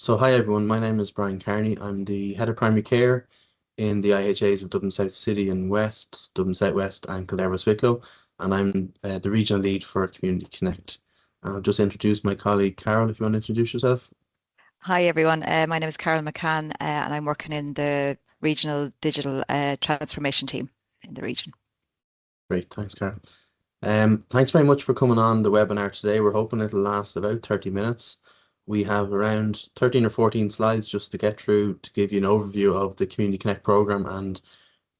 So hi everyone, my name is Brian Carney. I'm the head of primary care in the IHAs of Dublin South City and West, Dublin South West and Kildare-Wicklow, and I'm the regional lead for Community Connect. I'll just introduce my colleague Carol, if you want to introduce yourself. Hi everyone, my name is Carol McCann and I'm working in the regional digital transformation team in the region. Great, thanks Carol. Thanks very much for coming on the webinar today. We're hoping it'll last about 30 minutes. We have around 13 or 14 slides just to get through to give you an overview of the Community Connect programme and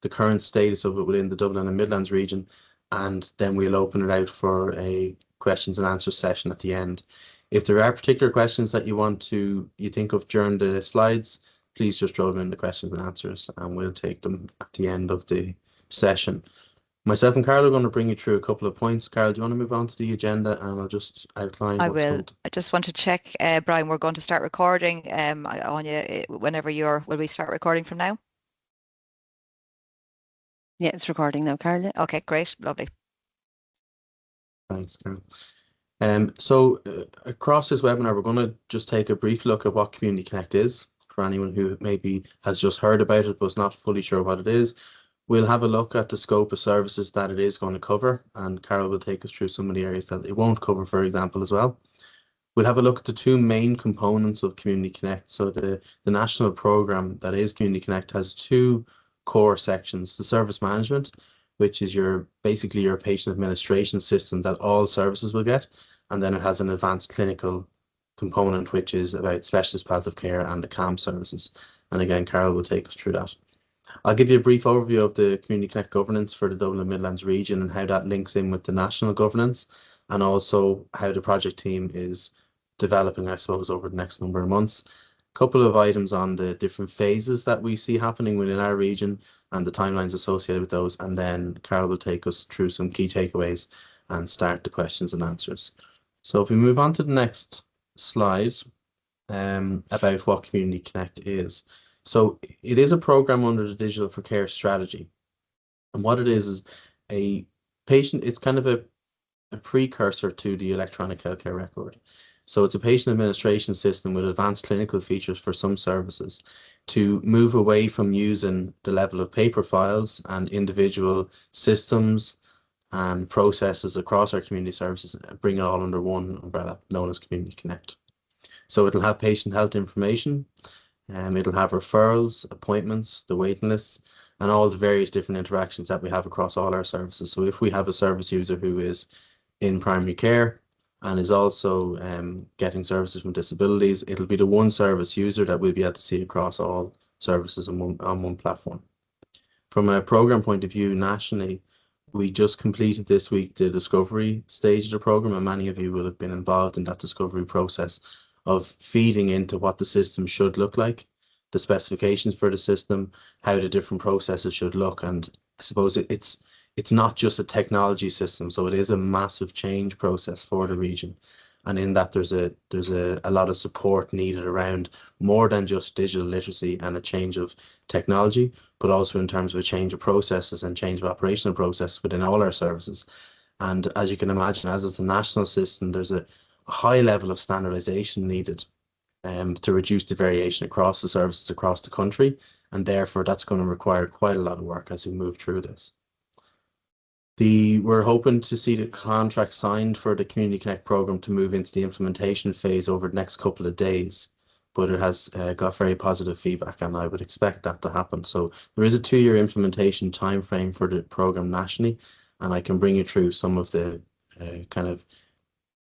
the current status of it within the Dublin and Midlands region, and then we'll open it out for a questions and answers session at the end. If there are particular questions that you think of during the slides, please just throw them in the questions and answers and we'll take them at the end of the session. Myself and Carol are going to bring you through a couple of points. Carol, do you want to move on to the agenda and I'll just outline I what's will. going to. I just want to check, Brian, we're going to start recording on you whenever will we start recording from now? Yeah, it's recording now, Carla. Okay, great, lovely. Thanks, Carol. Across this webinar, we're going to just take a brief look at what Community Connect is for anyone who maybe has just heard about it but is not fully sure what it is. We'll have a look at the scope of services that it is going to cover, and Carol will take us through some of the areas that it won't cover, for example, as well. We'll have a look at the two main components of Community Connect. So the national programme that is Community Connect has two core sections: the service management, which is basically your patient administration system that all services will get, and then it has an advanced clinical component, which is about specialist palliative care and the CAM services. And again, Carol will take us through that. I'll give you a brief overview of the Community Connect governance for the Dublin Midlands region and how that links in with the national governance, and also how the project team is developing, I suppose, over the next number of months. A couple of items on the different phases that we see happening within our region and the timelines associated with those, and then Carol will take us through some key takeaways and start the questions and answers. So if we move on to the next slide, about what Community Connect is. So it is a program under the Digital for Care strategy. And what it is a patient, it's kind of a precursor to the electronic healthcare record. So it's a patient administration system with advanced clinical features for some services to move away from using the level of paper files and individual systems and processes across our community services and bring it all under one umbrella known as Community Connect. So it'll have patient health information, it'll have referrals, appointments, the waiting lists, and all the various different interactions that we have across all our services. So if we have a service user who is in primary care and is also getting services from disabilities, it'll be the one service user that we'll be able to see across all services on one platform. From a program point of view nationally, we just completed this week the discovery stage of the program, and many of you will have been involved in that discovery process of feeding into what the system should look like, the specifications for the system, how the different processes should look. And I suppose it's not just a technology system, so it is a massive change process for the region. And in that there's a lot of support needed around more than just digital literacy and a change of technology, but also in terms of a change of processes and change of operational process within all our services. And as you can imagine, as it's a national system, there's a high level of standardization needed to reduce the variation across the services across the country. And therefore, that's going to require quite a lot of work as we move through this. We're hoping to see the contract signed for the Community Connect program to move into the implementation phase over the next couple of days, but it has got very positive feedback and I would expect that to happen. So there is a 2-year implementation timeframe for the program nationally, and I can bring you through some of the kind of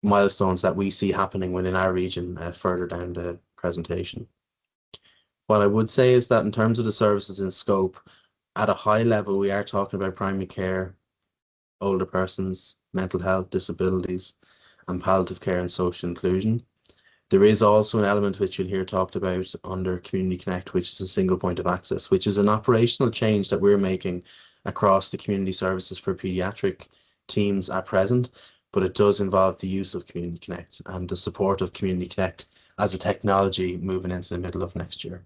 milestones that we see happening within our region further down the presentation. What I would say is that in terms of the services in scope, at a high level, we are talking about primary care, older persons, mental health, disabilities, and palliative care and social inclusion. There is also an element which you'll hear talked about under Community Connect, which is a single point of access, which is an operational change that we're making across the community services for paediatric teams at present, but it does involve the use of Community Connect and the support of Community Connect as a technology moving into the middle of next year.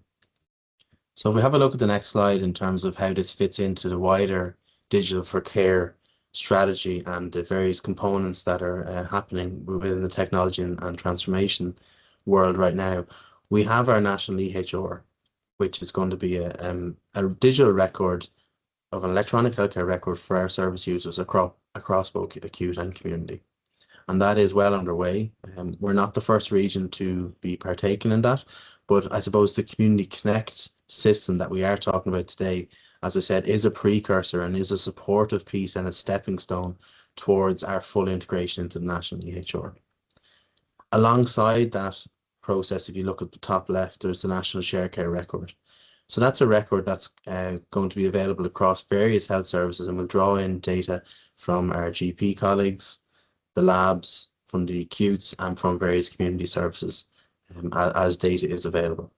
So if we have a look at the next slide in terms of how this fits into the wider Digital for Care strategy and the various components that are happening within the technology and transformation world right now. We have our national EHR, which is going to be a digital record of an electronic healthcare record for our service users across both acute and community. And that is well underway. We're not the first region to be partaking in that, but I suppose the Community Connect system that we are talking about today, as I said, is a precursor and is a supportive piece and a stepping stone towards our full integration into the national EHR. Alongside that process, if you look at the top left, there's the National Shared Care Record. So that's a record that's going to be available across various health services and will draw in data from our GP colleagues, the labs, from the acutes, and from various community services as data is available.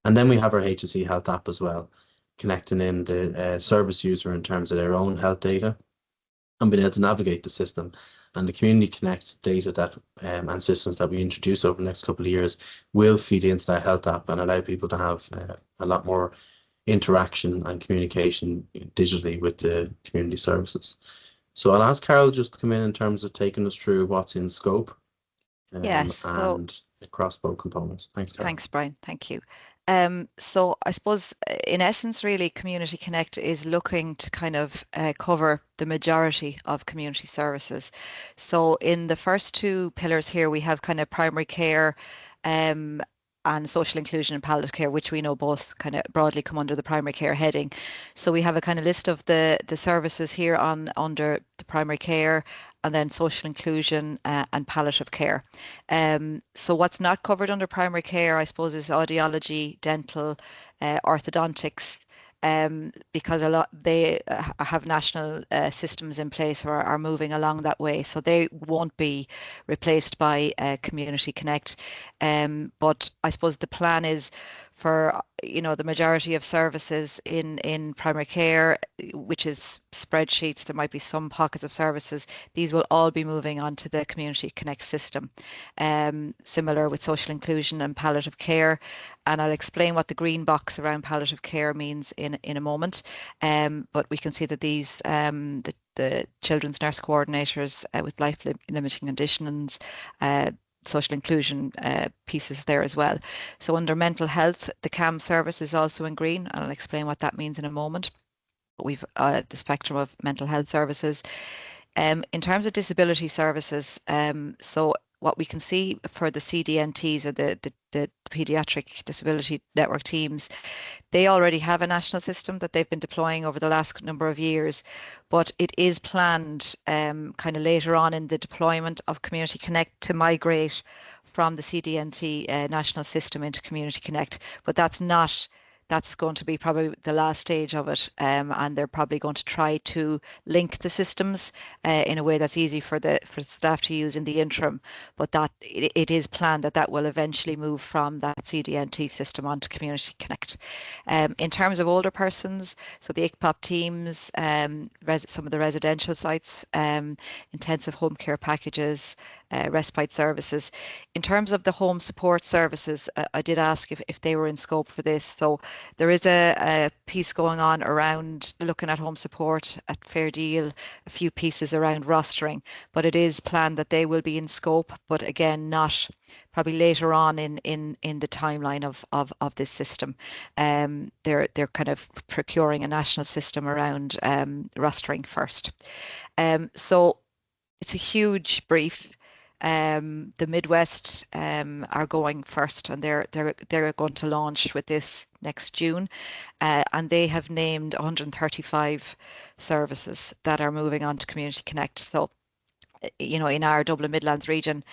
And then we have our HSE Health app as well, connecting in the service user in terms of their own health data and being able to navigate the system. And the Community Connect data that and systems that we introduce over the next couple of years will feed into that health app and allow people to have a lot more interaction and communication digitally with the community services. So I'll ask Carol just to come in terms of taking us through what's in scope Yes, and across both components. Thanks, Carol. thanks, Brian. Thank you. So I suppose in essence, really, Community Connect is looking to kind of cover the majority of community services. So in the first two pillars here, we have kind of primary care and social inclusion and palliative care, which we know both kind of broadly come under the primary care heading. So we have a kind of list of the services here under the primary care, and then social inclusion and palliative care. So what's not covered under primary care, I suppose, is audiology, dental, orthodontics, because a lot they have national systems in place or are moving along that way, so they won't be replaced by Community Connect. But I suppose the plan is for the majority of services in primary care, which is spreadsheets. There might be some pockets of services. These will all be moving on to the Community Connect system. Similar with social inclusion and palliative care. And I'll explain what the green box around palliative care means in a moment. But we can see that these the children's nurse coordinators with life-limiting conditions, social inclusion pieces there as well. So under mental health, the CAM service is also in green, and I'll explain what that means in a moment. But we've the spectrum of mental health services. In terms of disability services, so what we can see for the CDNTs or the Pediatric Disability Network teams, they already have a national system that they've been deploying over the last number of years, but it is planned kind of later on in the deployment of Community Connect to migrate from the CDNT national system into Community Connect, but that's going to be probably the last stage of it, and they're probably going to try to link the systems in a way that's easy for the staff to use in the interim. But that it is planned that will eventually move from that CDNT system onto Community Connect. In terms of older persons, so the ICPOP teams, some of the residential sites, intensive home care packages, respite services. In terms of the home support services, I did ask if they were in scope for this. So there is a piece going on around looking at home support at Fair Deal, a few pieces around rostering, but it is planned that they will be in scope, but again, not probably later on in the timeline of this system. They're kind of procuring a national system around rostering first. So it's a huge brief. The Midwest are going first, and they're going to launch with this next June, and they have named 135 services that are moving on to Community Connect. So, in our Dublin Midlands region,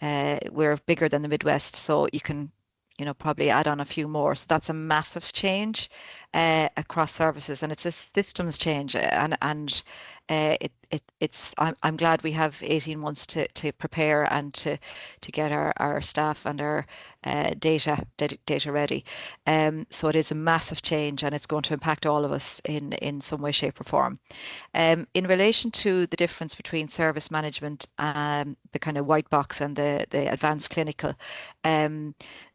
we're bigger than the Midwest, so you can probably add on a few more. So that's a massive change across services, and it's a systems change, and I'm glad we have 18 months to prepare and to get our staff and our data ready. So it is a massive change, and it's going to impact all of us in some way, shape, or form. In relation to the difference between service management, the kind of white box, and the advanced clinical,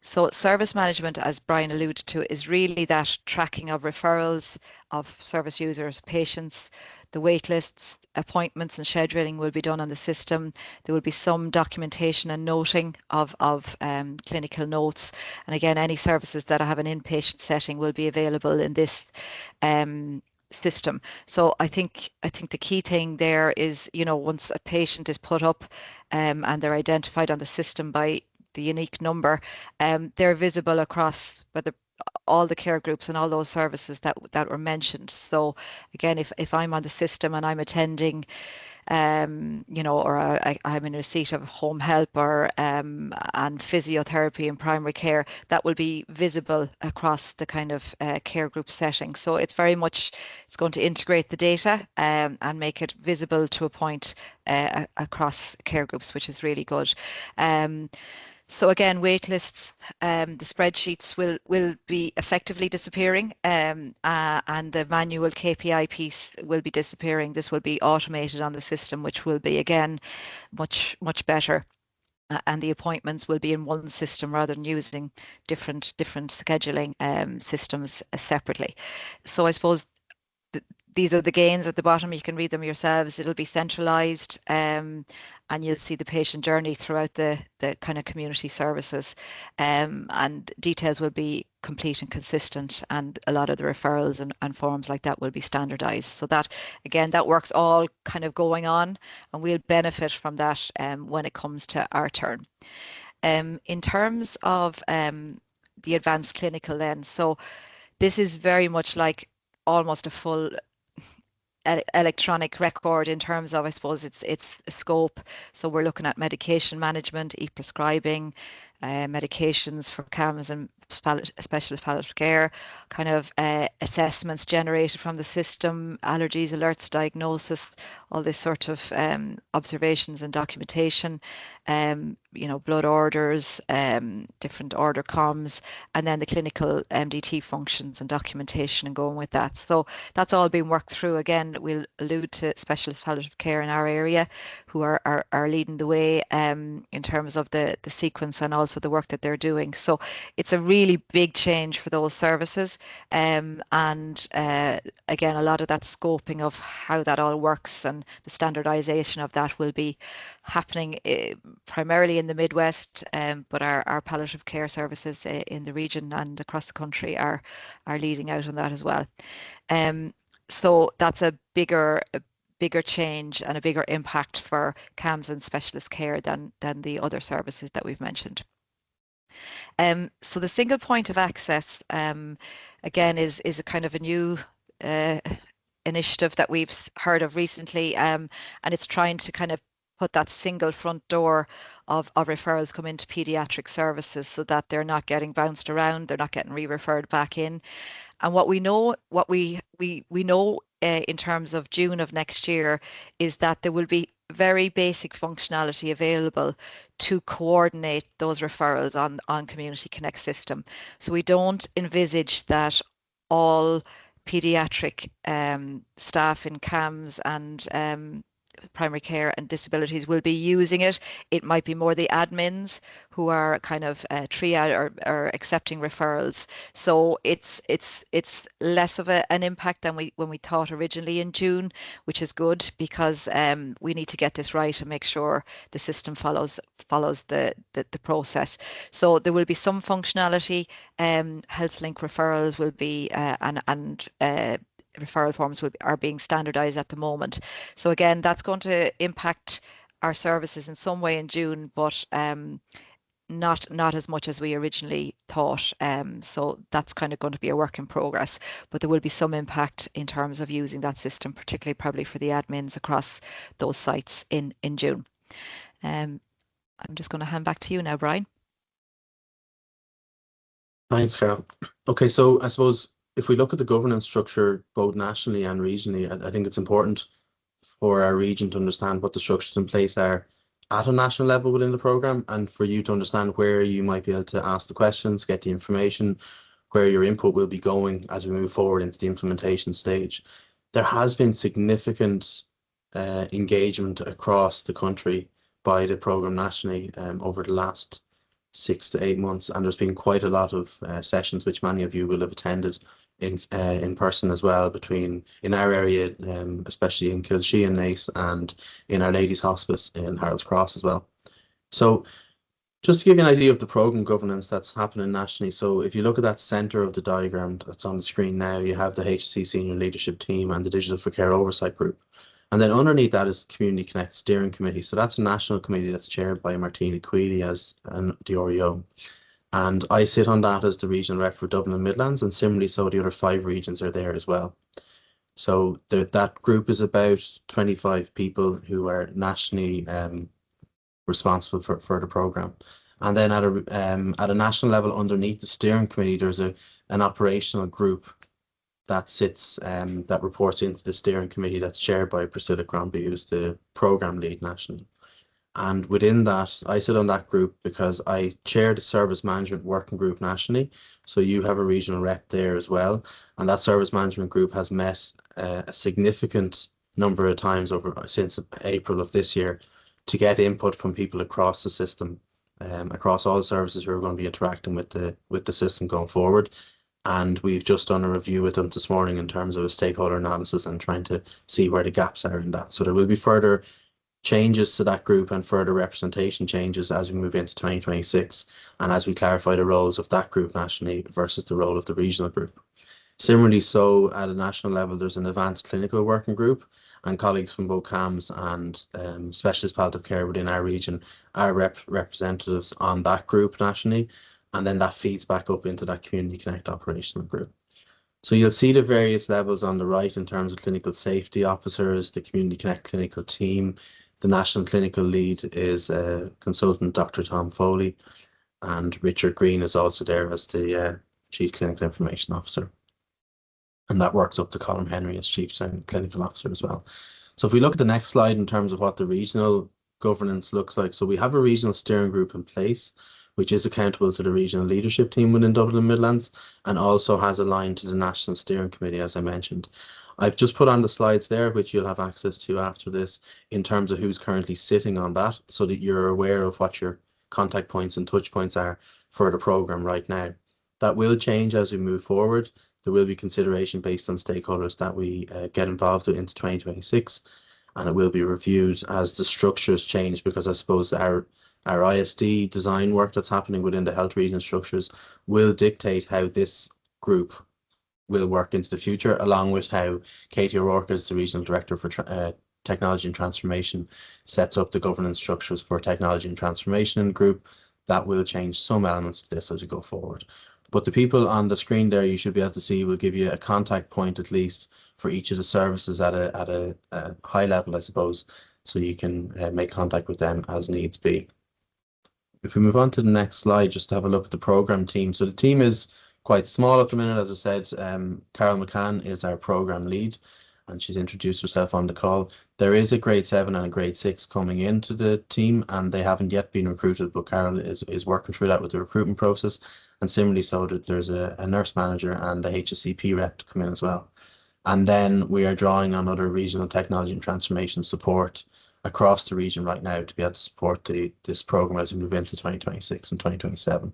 So service management, as Brian alluded to, is really that tracking of referrals of service users, patients, the wait lists, appointments and scheduling will be done on the system. There will be some documentation and noting of clinical notes. And again, any services that have an inpatient setting will be available in this system. So I think the key thing there is, once a patient is put up and they're identified on the system by the unique number, they're visible across whether all the care groups and all those services that were mentioned. So again, if I'm on the system and I'm attending or I'm in receipt of home help or and physiotherapy in primary care, that will be visible across the kind of care group setting. So it's going to integrate the data and make it visible to a point across care groups, which is really good. So again, wait lists, the spreadsheets will be effectively disappearing, and the manual KPI piece will be disappearing. This will be automated on the system, which will be again much better. And the appointments will be in one system rather than using different scheduling systems separately. So I suppose these are the gains at the bottom. You can read them yourselves. It'll be centralized, and you'll see the patient journey throughout the kind of community services, and details will be complete and consistent, and a lot of the referrals and forms like that will be standardized. So that, again, that work's all kind of going on, and we'll benefit from that when it comes to our turn. In terms of the advanced clinical then, so this is very much like almost a full electronic record in terms of, I suppose, it's a scope. So we're looking at medication management, e-prescribing, medications for CAMS and specialist palliative care, kind of assessments generated from the system, allergies, alerts, diagnosis, all this sort of observations and documentation, blood orders, different order comms, and then the clinical MDT functions and documentation and going with that. So that's all being worked through. Again, we'll allude to specialist palliative care in our area who are leading the way in terms of the sequence and also the work that they're doing. So it's a really big change for those services. And again, a lot of that scoping of how that all works and the standardization of that will be happening primarily in the Midwest, but our palliative care services in the region and across the country are leading out on that as well. So that's a bigger change and a bigger impact for CAMS and specialist care than the other services that we've mentioned. So the single point of access, again, is a kind of a new initiative that we've heard of recently, and it's trying to kind of put that single front door of referrals come into paediatric services so that they're not getting bounced around, they're not getting re-referred back in. And what we know in terms of June of next year is that there will be very basic functionality available to coordinate those referrals on Community Connect system. So we don't envisage that all paediatric staff in CAMS and primary care and disabilities will be using it. It might be more the admins who are kind of triage or accepting referrals. So it's less of an impact than when we thought originally in June, which is good because we need to get this right and make sure the system follows the process. So there will be some functionality. HealthLink referrals will be and referral forms are being standardized at the moment. So again, that's going to impact our services in some way in June, but not as much as we originally thought. So that's kind of going to be a work in progress, but there will be some impact in terms of using that system, particularly probably for the admins across those sites in June. I'm just going to hand back to you now, Brian. Thanks, Carol. Okay, so I suppose if we look at the governance structure, both nationally and regionally, I think it's important for our region to understand what the structures in place are at a national level within the programme, and for you to understand where you might be able to ask the questions, get the information, where your input will be going as we move forward into the implementation stage. There has been significant engagement across the country by the programme nationally over the last 6 to 8 months, and there's been quite a lot of sessions which many of you will have attended in person as well, between in our area, especially in Kilshee and Naas, and in Our Lady's Hospice in Harold's Cross as well. So just to give you an idea of the program governance that's happening nationally, so if you look at that centre of the diagram that's on the screen now, you have the HSC Senior Leadership Team and the Digital for Care Oversight Group. And then underneath that is Community Connect Steering Committee. So that's a national committee that's chaired by Martina Queally as the REO. And I sit on that as the regional rep for Dublin Midlands, and similarly so the other 5 regions are there as well. So that group is about 25 people who are nationally responsible for the programme. And then at a national level underneath the steering committee, there's an operational group that sits that reports into the steering committee that's chaired by Priscilla Crombie, who's the programme lead nationally. And within that, I sit on that group because I chair the service management working group nationally. So you have a regional rep there as well. And that service management group has met a significant number of times since April of this year to get input from people across the system, across all the services who are going to be interacting with the system going forward. And we've just done a review with them this morning in terms of a stakeholder analysis and trying to see where the gaps are in that. So there will be further changes to that group and further representation changes as we move into 2026 and as we clarify the roles of that group nationally versus the role of the regional group. Similarly, so at a national level, there's an advanced clinical working group, and colleagues from both CAMHS and specialist palliative care within our region are representatives on that group nationally, and then that feeds back up into that Community Connect operational group. So you'll see the various levels on the right in terms of clinical safety officers, the Community Connect clinical team. The national clinical lead is consultant Dr. Tom Foley, and Richard Green is also there as the Chief Clinical Information Officer. And that works up to Colin Henry as Chief Clinical Officer as well. So if we look at the next slide in terms of what the regional governance looks like. So we have a regional steering group in place, which is accountable to the regional leadership team within Dublin Midlands and also has a line to the National Steering Committee, as I mentioned. I've just put on the slides there, which you'll have access to after this, in terms of who's currently sitting on that, so that you're aware of what your contact points and touch points are for the programme right now. That will change as we move forward. There will be consideration based on stakeholders that we get involved with into 2026, and it will be reviewed as the structures change, because I suppose our ISD design work that's happening within the health region structures will dictate how this group will work into the future, along with how Katie O'Rourke, as the Regional Director for Technology and Transformation, sets up the governance structures for Technology and Transformation in the group. That will change some elements of this as we go forward. But the people on the screen there you should be able to see will give you a contact point at least for each of the services at a high level, I suppose, so you can make contact with them as needs be. If we move on to the next slide, just to have a look at the programme team. So the team is quite small at the minute, as I said. Carol McCann is our programme lead, and she's introduced herself on the call. There is a grade 7 and a grade 6 coming into the team, and they haven't yet been recruited, but Carol is working through that with the recruitment process. And similarly, so there's a nurse manager and a HSCP rep to come in as well. And then we are drawing on other regional technology and transformation support across the region right now to be able to support this programme as we move into 2026 and 2027.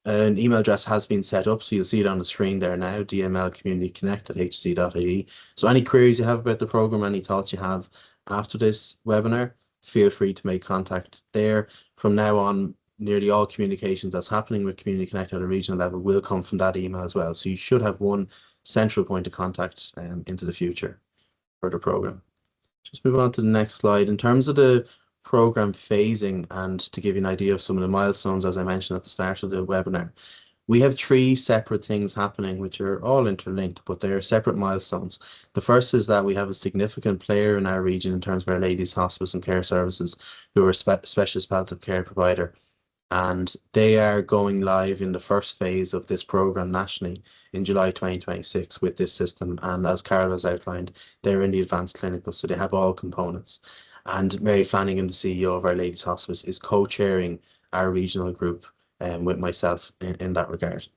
An email address has been set up, so you'll see it on the screen there now, dmlcommunityconnect@hc.ie. So any queries you have about the programme, any thoughts you have after this webinar, feel free to make contact there. From now on, nearly all communications that's happening with Community Connect at a regional level will come from that email as well. So you should have one central point of contact into the future for the programme. Just move on to the next slide. In terms of the programme phasing, and to give you an idea of some of the milestones, as I mentioned at the start of the webinar, we have 3 separate things happening which are all interlinked, but they are separate milestones. The first is that we have a significant player in our region in terms of Our Lady's Hospice and Care Services, who are a specialist palliative care provider, and they are going live in the first phase of this programme nationally in July 2026 with this system. And as Carol has outlined, they're in the advanced clinical, so they have all components. And Mary Flanagan, the CEO of Our Lady's Hospice, is co-chairing our regional group with myself in that regard.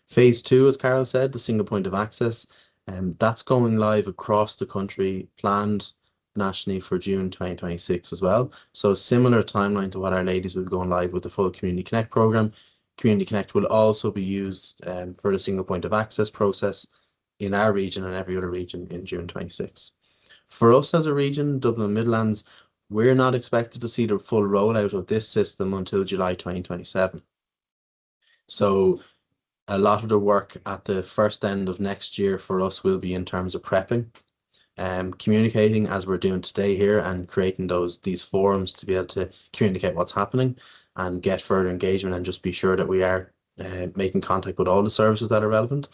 Phase 2, as Carol said, the single point of access, that's going live across the country, planned nationally for June 2026 as well. So similar timeline to what Our Ladies will be going live with the full Community Connect program. Community Connect will also be used for the single point of access process in our region and every other region in June 26. For us as a region, Dublin Midlands, we're not expected to see the full rollout of this system until July 2027. So a lot of the work at the first end of next year for us will be in terms of prepping, communicating as we're doing today here, and creating these forums to be able to communicate what's happening and get further engagement, and just be sure that we are making contact with all the services that are relevant.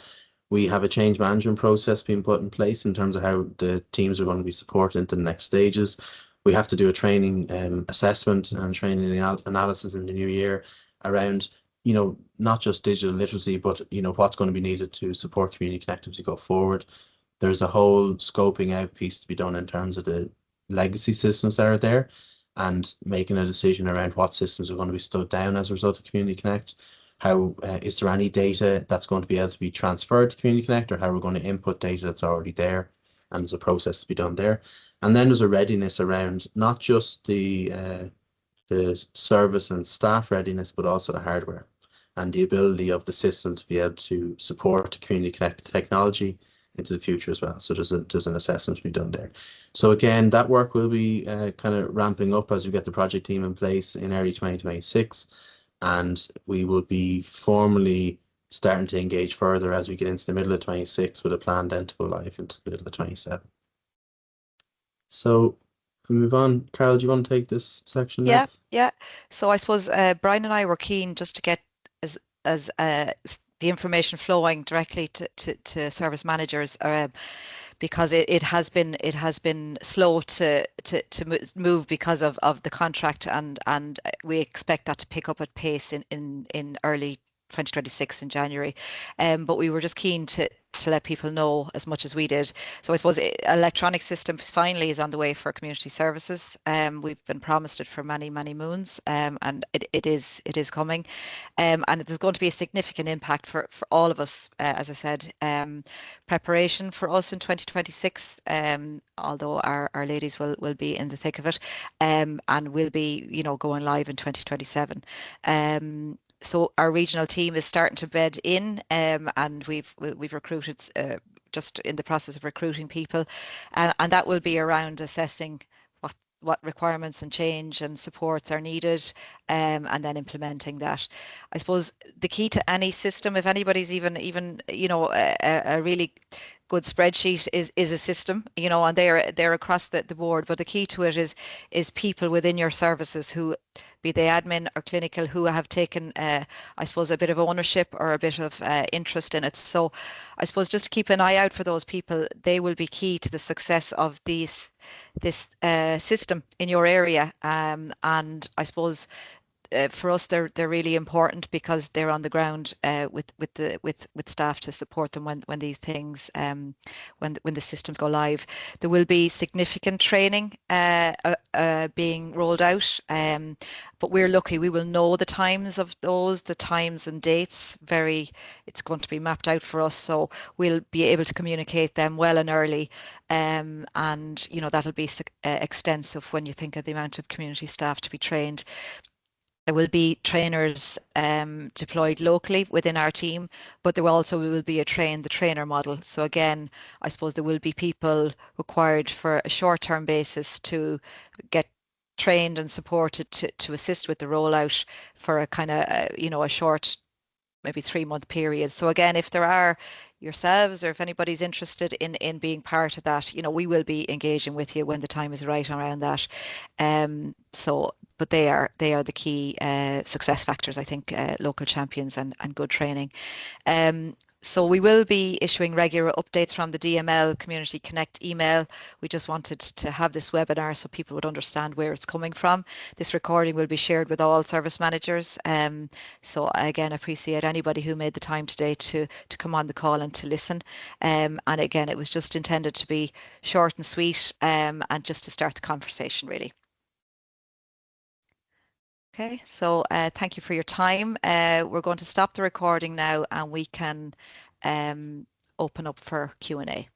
We have a change management process being put in place in terms of how the teams are going to be supported into the next stages. We have to do a training assessment and training analysis in the new year around, not just digital literacy, but, what's going to be needed to support community connectivity go forward. There's a whole scoping out piece to be done in terms of the legacy systems that are there, and making a decision around what systems are going to be stood down as a result of Community Connect. How is there any data that's going to be able to be transferred to Community Connect, or how we're going to input data that's already there, and there's a process to be done there. And then there's a readiness around not just the service and staff readiness, but also the hardware and the ability of the system to be able to support Community Connect technology into the future as well. So there's an assessment to be done there. So again, that work will be kind of ramping up as we get the project team in place in early 2026. And we will be formally starting to engage further as we get into the middle of 26, with a plan then to go live into the middle of 27. So if we move on, Carol, do you want to take this section now? Yeah. So I suppose Brian and I were keen just to get as the information flowing directly to service managers, because it has been slow to move because of the contract, and we expect that to pick up at pace in early 2026 in January. But we were just keen to let people know as much as we did. So I suppose electronic system finally is on the way for community services. We've been promised it for many moons, and it is coming. And there's going to be a significant impact for all of us, as I said. Preparation for us in 2026, although our ladies will be in the thick of it, and will be going live in 2027. So our regional team is starting to bed in, and we've recruited, just in the process of recruiting people, and that will be around assessing what requirements and change and supports are needed, and then implementing that. I suppose the key to any system, if anybody's even a really good spreadsheet is a system, and they're across the board. But the key to it is people within your services, who, be they admin or clinical, who have taken, I suppose, a bit of ownership or a bit of interest in it. So I suppose just keep an eye out for those people. They will be key to the success of this system in your area. And I suppose for us, they're really important, because they're on the ground with staff to support them when these things, when the systems go live. There will be significant training being rolled out, but we're lucky. We will know the times of those, the times and dates. It's going to be mapped out for us, so we'll be able to communicate them well and early, and that'll be extensive when you think of the amount of community staff to be trained. There will be trainers deployed locally within our team, but there also will be a train-the-trainer model. So again, I suppose there will be people required for a short-term basis to get trained and supported to assist with the rollout for a kind of, a short, maybe 3-month period. So again, if there are yourselves, or if anybody's interested in being part of that, we will be engaging with you when the time is right around that. But they are the key success factors, I think, local champions and good training. So we will be issuing regular updates from the DML Community Connect email. We just wanted to have this webinar so people would understand where it's coming from. This recording will be shared with all service managers. So again, I appreciate anybody who made the time today to come on the call and to listen. And again, it was just intended to be short and sweet, and just to start the conversation, really. Okay, so thank you for your time. We're going to stop the recording now, and we can open up for Q&A.